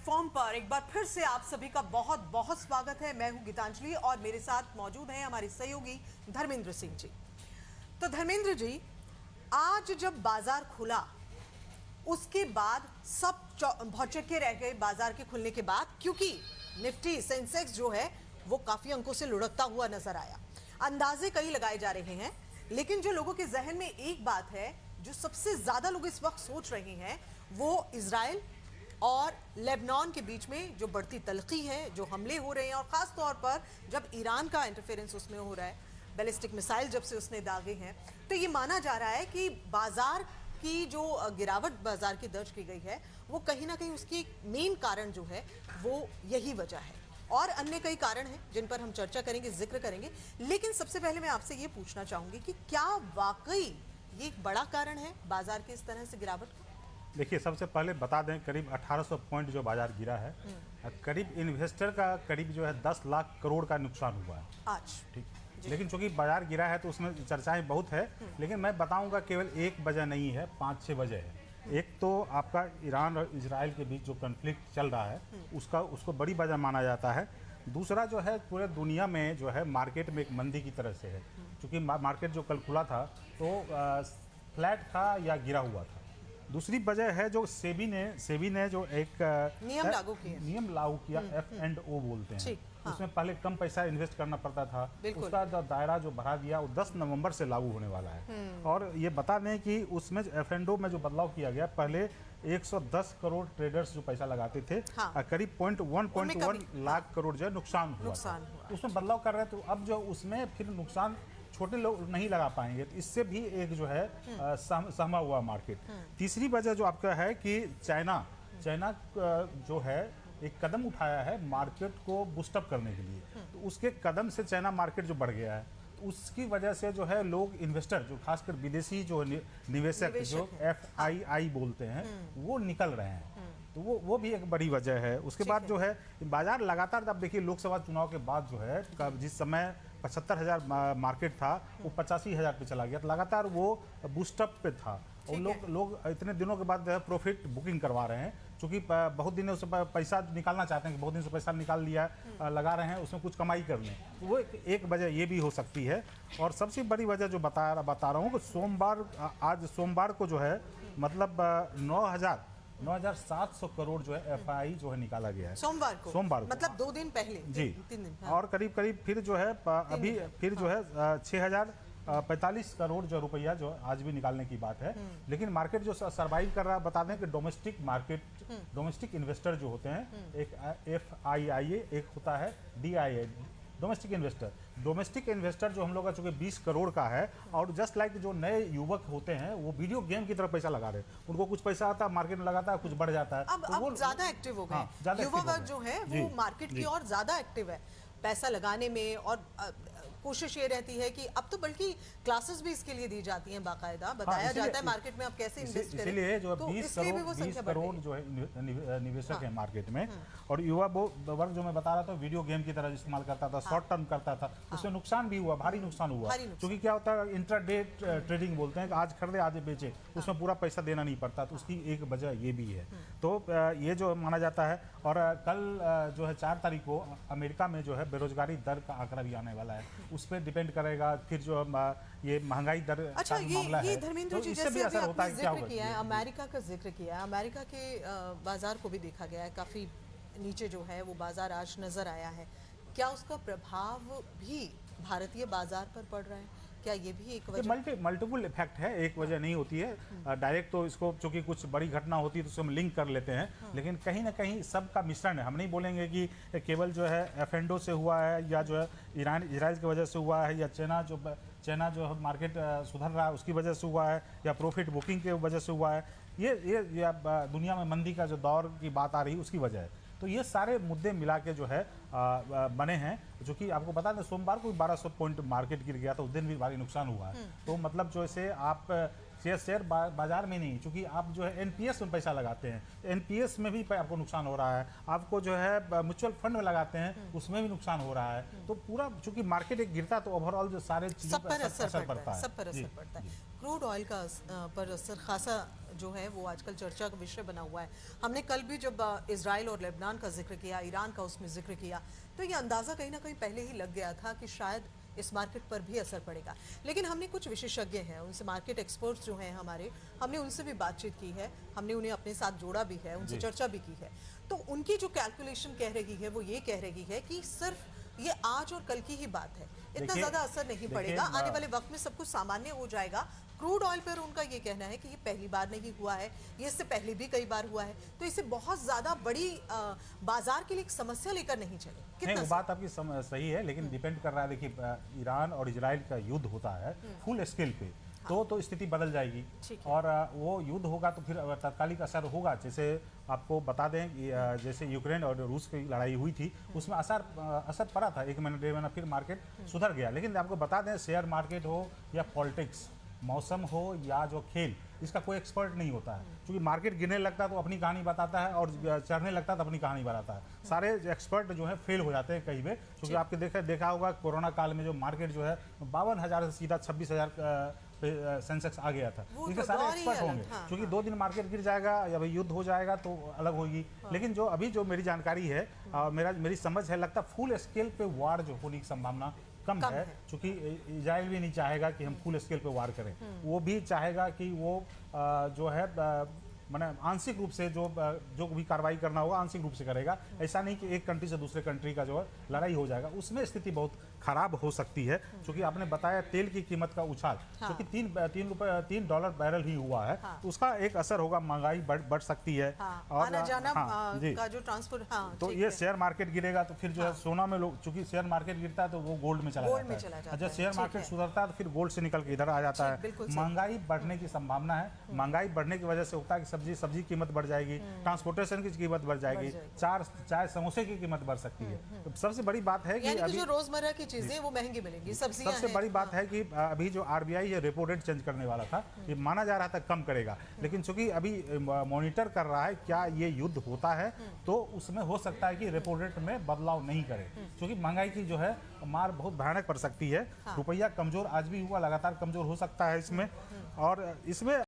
Platform पर एक बार फिर से आप सभी का बहुत बहुत स्वागत है। मैं हूं गीतांजलि और मेरे साथ मौजूद हैं हमारे सहयोगी धर्मेंद्र सिंह जी। तो धर्मेंद्र जी, आज जब बाजार खुला उसके बाद सब भौचक्के रह गए बाजार के खुलने के बाद, क्योंकि निफ्टी सेंसेक्स जो है वो काफी अंकों से लुढ़कता हुआ नजर आया। अंदाजे कई लगाए जा रहे हैं, लेकिन जो लोगों के जहन में एक बात है, जो सबसे ज्यादा लोग इस वक्त सोच रहे हैं, वो इजराइल और लेबनान के बीच में जो बढ़ती तलखी है, जो हमले हो रहे हैं, और खास तौर पर जब ईरान का इंटरफेरेंस उसमें हो रहा है, बैलिस्टिक मिसाइल जब से उसने दागे हैं, तो ये माना जा रहा है कि बाजार की जो गिरावट बाजार की दर्ज की गई है, वो कहीं ना कहीं उसकी मेन कारण जो है वो यही वजह है। और अन्य कई कारण हैं जिन पर हम चर्चा करेंगे, जिक्र करेंगे। लेकिन सबसे पहले मैं आपसे ये पूछना चाहूंगी कि क्या वाकई ये एक बड़ा कारण है बाजार की इस तरह से गिरावट का? देखिए, सबसे पहले बता दें, करीब 1800 पॉइंट जो बाजार गिरा है, करीब इन्वेस्टर का करीब जो है 10 लाख करोड़ का नुकसान हुआ है आज। ठीक, लेकिन चूंकि बाजार गिरा है तो उसमें चर्चाएं बहुत है, लेकिन मैं बताऊंगा केवल एक वजह नहीं है, 5-6 वजह है। एक तो आपका ईरान और इजराइल के बीच जो कॉन्फ्लिक्ट चल रहा है उसको बड़ी वजह माना जाता है। दूसरा जो है, पूरे दुनिया में जो है मार्केट में एक मंदी की तरह से है, क्योंकि मार्केट जो कल खुला था तो फ्लैट था या गिरा हुआ था। दूसरी वजह है जो सेबी ने जो एक नियम लागू किया F&O बोलते हैं। हाँ। उसमें पहले कम पैसा इन्वेस्ट करना पड़ता था, उसका दायरा जो बढ़ा दिया वो 10 नवंबर से लागू होने वाला है। और ये बता दें कि उसमें F&O में जो बदलाव किया गया, पहले 110 करोड़ ट्रेडर्स जो पैसा लगाते थे, हाँ। करीब 1.1 लाख करोड़ जो है नुकसान हुआ। उसमें बदलाव कर रहे हैं, तो अब जो उसमें फिर नुकसान छोटे लोग नहीं लगा पाएंगे, तो इससे भी एक जो है सहमा हुआ मार्केट। तीसरी वजह जो आपका है कि चाइना जो है एक कदम उठाया है मार्केट को बूस्टअप करने के लिए, तो उसके कदम से चाइना मार्केट जो बढ़ गया है, तो उसकी वजह से जो है लोग इन्वेस्टर जो खासकर विदेशी जो निवेशक जो FII बोलते हैं, वो निकल रहे हैं, तो वो भी एक बड़ी वजह है। उसके बाद जो है बाजार लगातार, अब देखिए लोकसभा चुनाव के बाद जो है जिस समय 75,000 मार्केट था वो 85,000 पे चला गया, तो लगातार वो बूस्टअप पे था। और लोग इतने दिनों के बाद प्रॉफिट बुकिंग करवा रहे हैं, क्योंकि बहुत दिनों से पैसा निकालना चाहते हैं कि बहुत दिन से पैसा निकाल लिया, लगा रहे हैं, उसमें कुछ कमाई कर लें, तो वो एक वजह ये भी हो सकती है। और सबसे बड़ी वजह जो बता रहा हूँ कि आज सोमवार को जो है मतलब 9,700 करोड़ जो है FII जो है निकाला गया है सोमवार को, मतलब 2 दिन पहले जी, 3 दिन। हाँ। और करीब फिर जो है अभी फिर जो है 6,045 करोड़ जो रुपया जो आज भी निकालने की बात है। लेकिन मार्केट जो सर्वाइव कर रहा है, बता दें कि डोमेस्टिक इन्वेस्टर जो होते हैं, एक FII, एक होता है DIA, डोमेस्टिक इन्वेस्टर जो हम लोग का चूंकि 20 करोड़ का है, और जस्ट लाइक जो नए युवक होते हैं वो वीडियो गेम की तरफ पैसा लगा रहे हैं, उनको कुछ पैसा आता है, मार्केट में लगाता है, कुछ बढ़ जाता है, अब वो ज्यादा एक्टिव हो गए। युवा वर्ग जो है वो मार्केट की ओर ज्यादा एक्टिव है पैसा लगाने में, और कोशिश ये रहती है कि अब तो बल्कि क्लासेस भी इसके लिए दी जाती हैं, बाकायदा बताया जाता है मार्केट में आप कैसे इन्वेस्ट करें। इसलिए जो 20 करोड़ जो है निवेशक है मार्केट में, और युवा वर्ग जो मैं बता रहा था वीडियो गेम की तरह इस्तेमाल करता था, शॉर्ट टर्म करता था, उसमें नुकसान भी हुआ, भारी नुकसान हुआ, क्योंकि क्या होता है इंट्राडे ट्रेडिंग बोलते हैं, आज खरीदे आज बेचे, उसमें पूरा पैसा देना नहीं पड़ता, तो उसकी एक वजह ये भी है। तो ये जो माना जाता है। और कल जो है 4 तारीख को अमेरिका में जो है बेरोजगारी दर का आंकड़ा भी आने वाला है, उस पर डिपेंड करेगा फिर जो ये महंगाई दर का मामला है, धर्मेंद्र जी, इससे भी असर होता है। क्या किया है अमेरिका का जिक्र किया है, अमेरिका के बाजार को भी देखा गया है, काफी नीचे जो है वो बाजार आज नजर आया है। क्या उसका प्रभाव भी भारतीय बाजार पर पड़ रहा है? क्या ये भी एक वजह? मल्टीपल इफेक्ट है, एक वजह नहीं होती है डायरेक्ट, तो इसको चूंकि कुछ बड़ी घटना होती है तो उसको हम लिंक कर लेते हैं, लेकिन कहीं ना कहीं सबका मिश्रण है। हम नहीं बोलेंगे कि केवल जो है F&O से हुआ है, या जो है इजराइल की वजह से हुआ है, या चाइना जो मार्केट सुधर रहा है उसकी वजह से हुआ है, या प्रॉफिट बुकिंग की वजह से हुआ है, ये दुनिया में मंदी का जो दौर की बात आ रही है उसकी वजह है। तो ये सारे मुद्दे मिला के जो है बने हैं, जो कि आपको बता दें सोमवार को 1200 पॉइंट मार्केट गिर गया था, उस दिन भी भारी नुकसान हुआ है। तो मतलब जो ऐसे आप शेयर बाजार में नहीं, क्योंकि आप जो है NPS में पैसा लगाते हैं, NPS में भी आपको नुकसान हो रहा है, आपको जो है म्यूचुअल फंड में लगाते हैं उसमें भी नुकसान हो रहा है। तो पूरा चूंकि मार्केट एक गिरता तो ओवरऑल जो सारे चीजों पर असर पड़ता है, क्रूड ऑयल का पर असर खासा जो है वो आजकल चर्चा का विषय बना हुआ है। हमने कल भी जब इजराइल और लेबनान का जिक्र किया, ईरान का उसमें जिक्र किया, तो ये अंदाज़ा कहीं ना कहीं पहले ही लग गया था कि शायद इस मार्केट पर भी असर पड़ेगा। लेकिन हमने कुछ विशेषज्ञ हैं, उनसे मार्केट एक्सपर्ट्स जो हैं हमारे, हमने उनसे भी बातचीत की है, हमने उन्हें अपने साथ जोड़ा भी है, उनसे चर्चा भी की है। तो उनकी जो कैलकुलेशन कह रही है वो ये कह रही है कि सिर्फ ये आज और कल की ही बात है, इतना ज़्यादा असर नहीं पड़ेगा, आने वाले वक्त में सब कुछ सामान्य हो जाएगा। क्रूड ऑयल पर उनका ये कहना है कि ये पहली बार नहीं हुआ है, ये इससे पहले भी कई बार हुआ है, तो इसे बहुत ज़्यादा बड़ी बाजार के लिए एक समस्या लेकर नहीं चले। नहीं, वो बात आपकी सही है, लेकिन डिपेंड कर रहा है। देखिए, ईरान और इजराइल का युद्ध होता है फुल स्केल पे, तो स्थिति बदल जाएगी और वो युद्ध होगा तो फिर तात्कालिक असर होगा। जैसे आपको बता दें कि जैसे यूक्रेन और रूस की लड़ाई हुई थी, उसमें असर पड़ा था, 1 महीना 1.5 महीना, फिर मार्केट सुधर गया। लेकिन आपको बता दें, शेयर मार्केट हो या पॉलिटिक्स, मौसम हो या जो खेल, इसका कोई एक्सपर्ट नहीं होता है। क्योंकि मार्केट गिरने लगता है तो अपनी कहानी बताता है और चढ़ने लगता है तो अपनी कहानी बताता है। सारे एक्सपर्ट जो है फेल हो जाते हैं कहीं पे। क्योंकि आपके देखा होगा कोरोना काल में जो मार्केट जो है 52,000 से सीधा 26,000 सेंसेक्स आ गया था। इनके सारे एक्सपर्ट होंगे, क्योंकि 2 दिन मार्केट गिर जाएगा या भाई युद्ध हो जाएगा तो अलग होगी। लेकिन जो अभी जो मेरी जानकारी है, मेरी समझ है, लगता है फुल स्केल पे वार जो होने की संभावना कम है। क्योंकि इजराइल भी नहीं चाहेगा कि हम फुल स्केल पे वार करें, वो भी चाहेगा कि वो जो है मैंने आंशिक रूप से जो भी कार्रवाई करना होगा आंशिक रूप से करेगा। ऐसा नहीं कि एक कंट्री से दूसरे कंट्री का जो है लड़ाई हो जाएगा, उसमें स्थिति बहुत खराब हो सकती है। क्योंकि आपने बताया तेल की कीमत का उछाल, क्योंकि $3 बैरल ही हुआ है, तो उसका एक असर होगा, महंगाई बढ़ सकती है। और आना जाना का जो ट्रांसपोर्ट, तो ये शेयर मार्केट गिरेगा तो फिर जो है सोना में लोग, चूंकि शेयर मार्केट गिरता है तो वो गोल्ड में चला जाता है। जब शेयर मार्केट सुधरता है तो फिर गोल्ड से निकल के इधर आ जाता है। महंगाई बढ़ने की संभावना है। महंगाई बढ़ने की वजह से होता है कि सब्जी कीमत बढ़ जाएगी, ट्रांसपोर्टेशन की कीमत बढ़ जाएगी, चाय समोसे की कीमत बढ़ सकती है। तो सबसे बड़ी बात है कि अभी जो रोजमर्रा की चीजें वो महंगी मिलेंगी, सब्जियां। सबसे बड़ी बात है कि अभी जो आरबीआई ये रेपो रेट चेंज करने वाला था, ये माना जा रहा था कम करेगा, लेकिन चूंकि अभी मॉनिटर कर रहा है क्या ये युद्ध होता है, तो उसमें हो सकता है कि रेपो रेट में बदलाव नहीं करे, क्योंकि महंगाई की जो है मार बहुत भयानक पड़ सकती है। रुपया कमजोर आज भी हुआ, लगातार कमजोर हो सकता है इसमें। और इसमें